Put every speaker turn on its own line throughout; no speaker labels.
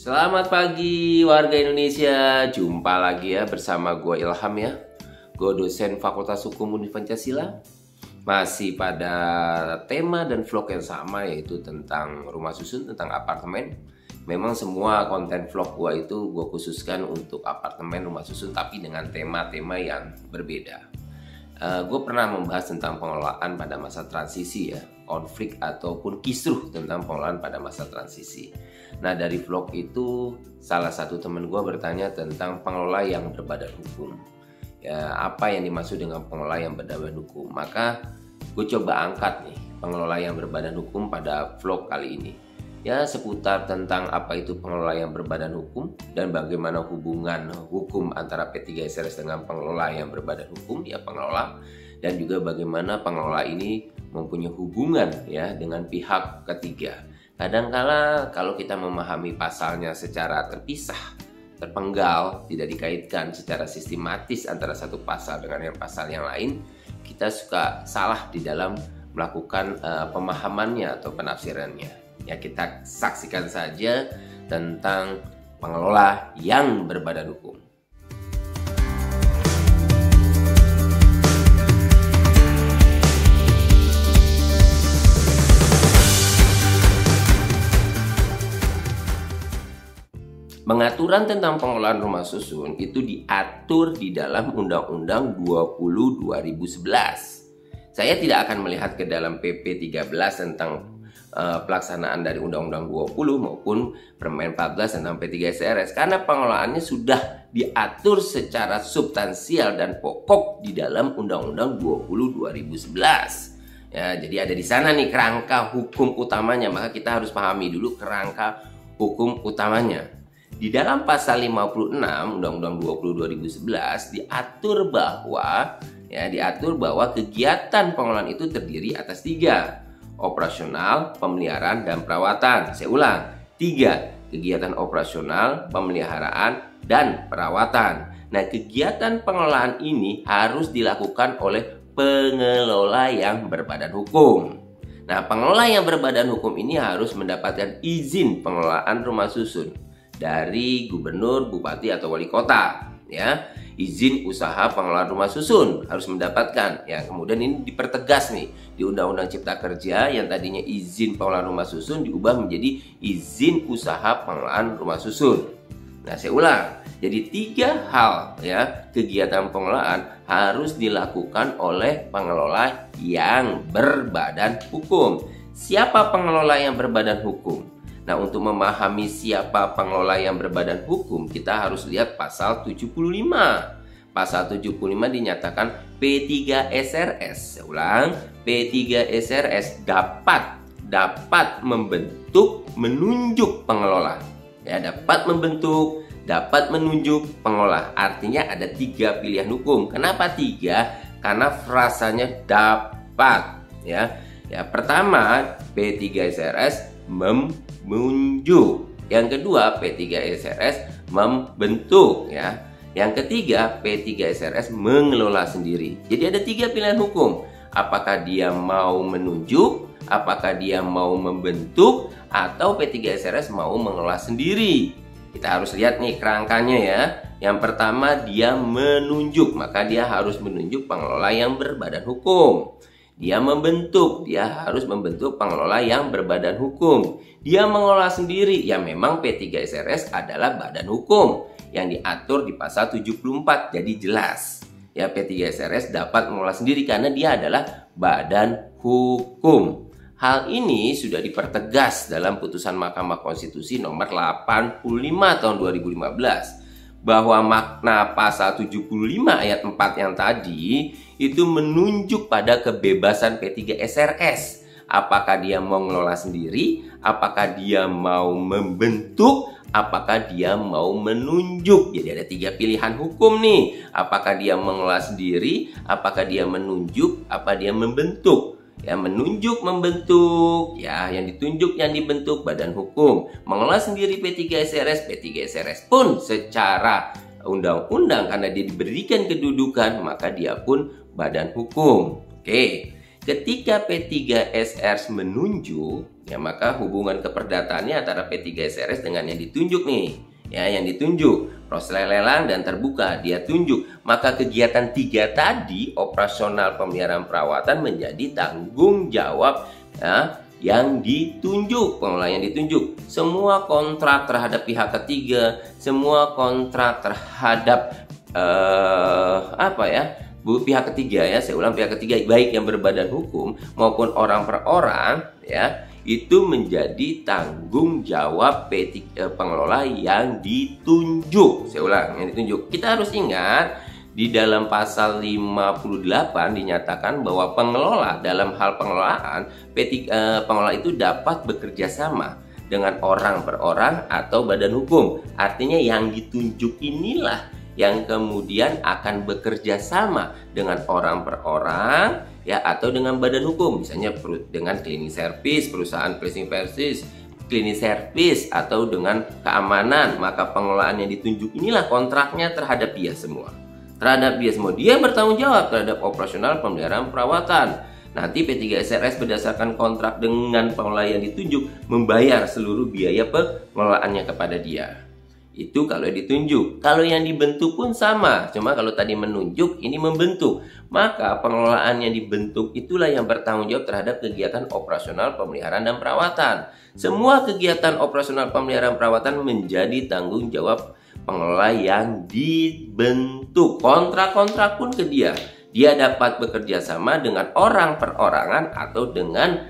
Selamat pagi warga Indonesia, jumpa lagi ya bersama gue Ilham ya. Gue dosen Fakultas Hukum Universitas Pancasila. Masih pada tema dan vlog yang sama, yaitu tentang rumah susun, tentang apartemen. Memang semua konten vlog gue itu gue khususkan untuk apartemen, rumah susun, tapi dengan tema-tema yang berbeda. Gue pernah membahas tentang pengelolaan pada masa transisi ya, konflik ataupun kisruh tentang pengelolaan pada masa transisi. Nah, dari vlog itu salah satu teman gue bertanya tentang pengelola yang berbadan hukum. Ya, apa yang dimaksud dengan pengelola yang berbadan hukum? Maka gue coba angkat nih pengelola yang berbadan hukum pada vlog kali ini. Ya, seputar tentang apa itu pengelola yang berbadan hukum dan bagaimana hubungan hukum antara P3SRS dengan pengelola yang berbadan hukum, ya pengelola, dan juga bagaimana pengelola ini mempunyai hubungan ya dengan pihak ketiga. Kadangkala kalau kita memahami pasalnya secara terpisah, terpenggal, tidak dikaitkan secara sistematis antara satu pasal dengan yang pasal yang lain, kita suka salah di dalam melakukan pemahamannya atau penafsirannya. Ya, kita saksikan saja tentang pengelola yang berbadan hukum. Pengaturan tentang pengelolaan rumah susun itu diatur di dalam Undang-Undang 20 2011. Saya tidak akan melihat ke dalam PP 13 tentang pelaksanaan dari Undang-Undang 20 maupun Permen 14 tentang P3SRS, karena pengelolaannya sudah diatur secara substansial dan pokok di dalam Undang-Undang 20 2011. Ya, jadi ada di sana nih kerangka hukum utamanya, maka kita harus pahami dulu kerangka hukum utamanya. Di dalam pasal 56 Undang-Undang 20 2011 diatur bahwa kegiatan pengelolaan itu terdiri atas 3: operasional, pemeliharaan, dan perawatan. Saya ulang, 3: kegiatan operasional, pemeliharaan, dan perawatan. Nah, kegiatan pengelolaan ini harus dilakukan oleh pengelola yang berbadan hukum. Nah, pengelola yang berbadan hukum ini harus mendapatkan izin pengelolaan rumah susun dari gubernur, bupati, atau wali kota. Ya, izin usaha pengelolaan rumah susun harus mendapatkan. Ya, kemudian ini dipertegas nih di Undang-Undang Cipta Kerja, yang tadinya izin pengelolaan rumah susun diubah menjadi izin usaha pengelolaan rumah susun. Nah, saya ulang. Jadi 3 hal ya, kegiatan pengelolaan harus dilakukan oleh pengelola yang berbadan hukum. Siapa pengelola yang berbadan hukum? Nah, untuk memahami siapa pengelola yang berbadan hukum, kita harus lihat pasal 75. Pasal 75 dinyatakan P3SRS. Saya ulang, P3SRS dapat membentuk, menunjuk pengelola. Ya, dapat membentuk, dapat menunjuk pengelola. Artinya ada 3 pilihan hukum. Kenapa 3? Karena frasanya dapat. Ya, pertama P3SRS menunjuk. Yang kedua, P3SRS membentuk ya. Yang ketiga, P3SRS mengelola sendiri. Jadi ada 3 pilihan hukum. Apakah dia mau menunjuk, apakah dia mau membentuk, atau P3SRS mau mengelola sendiri. Kita harus lihat nih kerangkanya ya. Yang pertama, dia menunjuk, maka dia harus menunjuk pengelola yang berbadan hukum. Dia membentuk, dia harus membentuk pengelola yang berbadan hukum. Dia mengelola sendiri, ya memang P3SRS adalah badan hukum yang diatur di pasal 74. Jadi jelas ya, P3SRS dapat mengelola sendiri karena dia adalah badan hukum. Hal ini sudah dipertegas dalam putusan Mahkamah Konstitusi nomor 85 tahun 2015. Bahwa makna pasal 75 ayat 4 yang tadi itu menunjuk pada kebebasan P3SRS. Apakah dia mau mengelola sendiri, apakah dia mau membentuk, apakah dia mau menunjuk. Jadi ada 3 pilihan hukum nih. Apakah dia mengelola sendiri, apakah dia menunjuk, apa dia membentuk. Ya, menunjuk, membentuk, ya, yang ditunjuk, yang dibentuk badan hukum. Mengelola sendiri P3SRS pun secara undang-undang karena dia diberikan kedudukan, maka dia pun badan hukum. Oke. Ketika P3SRS menunjuk, ya maka hubungan keperdataannya antara P3SRS dengan yang ditunjuk nih. Ya, yang ditunjuk, proses lelang dan terbuka, dia tunjuk. Maka kegiatan 3 tadi, operasional pemeliharaan perawatan, menjadi tanggung jawab ya, yang ditunjuk, pengelola yang ditunjuk. Semua kontrak terhadap pihak ketiga, semua kontrak terhadap pihak ketiga ya, saya ulang, pihak ketiga baik yang berbadan hukum maupun orang per orang ya, itu menjadi tanggung jawab pengelola yang ditunjuk. Saya ulang, yang ditunjuk. Kita harus ingat di dalam pasal 58 dinyatakan bahwa pengelola dalam hal pengelolaan pengelola itu dapat bekerja sama dengan orang per orang atau badan hukum. Artinya yang ditunjuk inilah yang kemudian akan bekerja sama dengan orang per orang ya, atau dengan badan hukum, misalnya dengan cleaning service, perusahaan cleaning service atau dengan keamanan. Maka pengelolaan yang ditunjuk inilah kontraknya terhadap dia semua. Dia bertanggung jawab terhadap operasional pemeliharaan perawatan. Nanti P3SRS berdasarkan kontrak dengan pengelola yang ditunjuk membayar seluruh biaya pengelolaannya kepada dia. Itu kalau ditunjuk. Kalau yang dibentuk pun sama, cuma kalau tadi menunjuk, ini membentuk. Maka pengelolaan yang dibentuk itulah yang bertanggung jawab terhadap kegiatan operasional pemeliharaan dan perawatan. Semua kegiatan operasional pemeliharaan perawatan menjadi tanggung jawab pengelola yang dibentuk. Kontrak-kontrak pun ke dia. Dia dapat bekerja sama dengan orang perorangan atau dengan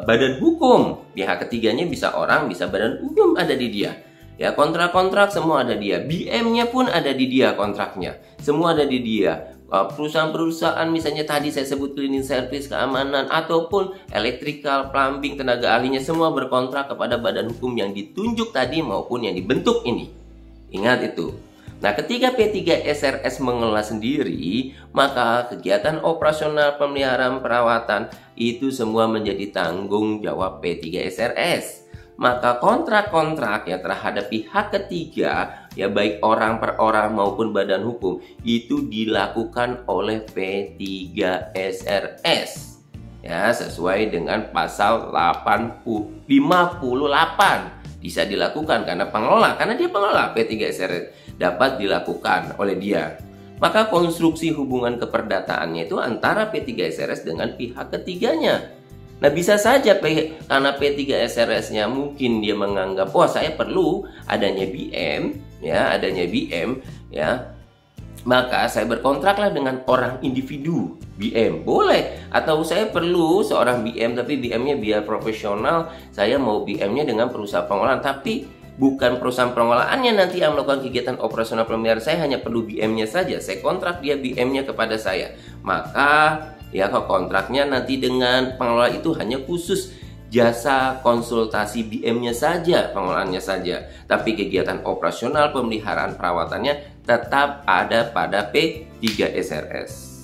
badan hukum. Pihak ketiganya bisa orang, bisa badan hukum, ada di dia. Ya, kontrak-kontrak semua ada dia. BM-nya pun ada di dia, kontraknya. Semua ada di dia. Perusahaan-perusahaan misalnya tadi saya sebut cleaning service, keamanan, ataupun electrical, plumbing, tenaga ahlinya semua berkontrak kepada badan hukum yang ditunjuk tadi maupun yang dibentuk ini. Ingat itu. Nah, ketika P3SRS mengelola sendiri, maka kegiatan operasional pemeliharaan perawatan itu semua menjadi tanggung jawab P3SRS. Maka kontrak-kontrak yang terhadap pihak ketiga, ya baik orang per orang maupun badan hukum, itu dilakukan oleh P3SRS. Ya, sesuai dengan pasal 58 bisa dilakukan karena dia pengelola, P3SRS dapat dilakukan oleh dia. Maka konstruksi hubungan keperdataannya itu antara P3SRS dengan pihak ketiganya. Nah, bisa saja karena P3SRS-nya mungkin dia menganggap, wah saya perlu adanya BM, ya, maka saya berkontraklah dengan orang individu BM, boleh. Atau saya perlu seorang BM, tapi BM-nya biar profesional, saya mau BM-nya dengan perusahaan pengelolaan, tapi bukan perusahaan pengelolaannya nanti yang melakukan kegiatan operasional pemeliharaan, saya hanya perlu BM-nya saja, saya kontrak dia BM-nya kepada saya. Maka ya, kontraknya nanti dengan pengelola itu hanya khusus jasa konsultasi BM-nya saja, pengelolaannya saja. Tapi kegiatan operasional pemeliharaan perawatannya tetap ada pada P3SRS.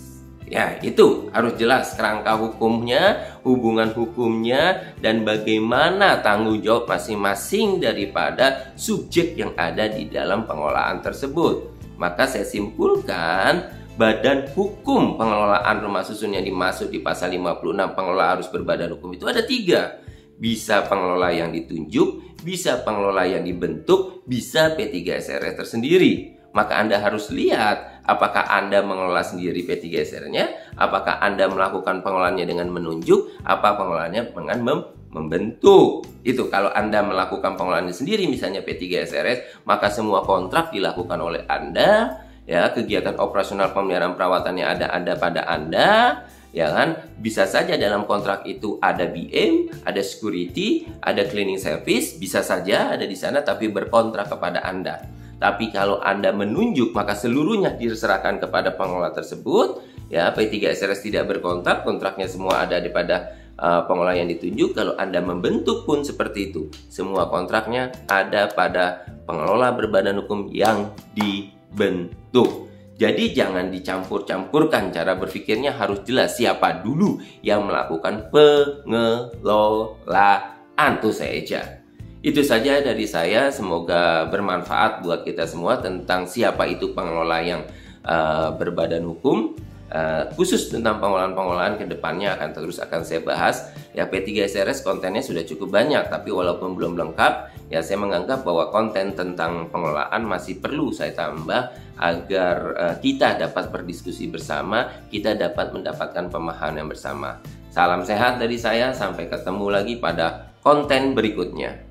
Ya, itu harus jelas kerangka hukumnya, hubungan hukumnya, dan bagaimana tanggung jawab masing-masing daripada subjek yang ada di dalam pengelolaan tersebut. Maka saya simpulkan, badan hukum pengelolaan rumah susun yang dimaksud di pasal 56 pengelola harus berbadan hukum itu ada 3. Bisa pengelola yang ditunjuk, bisa pengelola yang dibentuk, bisa P3SRS tersendiri. Maka Anda harus lihat apakah Anda mengelola sendiri P3SRS-nya, apakah Anda melakukan pengelolaannya dengan menunjuk, apa pengelolaannya dengan membentuk. Itu kalau Anda melakukan pengelolaannya sendiri misalnya P3SRS, maka semua kontrak dilakukan oleh Anda. Ya, kegiatan operasional pemeliharaan perawatannya ada pada Anda, ya kan? Bisa saja dalam kontrak itu ada BM, ada security, ada cleaning service, bisa saja ada di sana tapi berkontrak kepada Anda. Tapi kalau Anda menunjuk, maka seluruhnya diserahkan kepada pengelola tersebut. Ya, P3SRS tidak berkontrak, kontraknya semua ada pada pengelola yang ditunjuk. Kalau Anda membentuk pun seperti itu, semua kontraknya ada pada pengelola berbadan hukum yang dibentuk. Jadi jangan dicampur-campurkan, cara berpikirnya harus jelas siapa dulu yang melakukan pengelolaan. Itu saja. Itu saja dari saya, semoga bermanfaat buat kita semua tentang siapa itu pengelola yang berbadan hukum. khusus tentang pengolahan-pengolahan kedepannya akan saya bahas. Ya, P3SRS kontennya sudah cukup banyak, tapi walaupun belum lengkap, ya saya menganggap bahwa konten tentang pengelolaan masih perlu saya tambah agar kita dapat berdiskusi bersama, kita dapat mendapatkan pemahaman yang bersama. Salam sehat dari saya, sampai ketemu lagi pada konten berikutnya.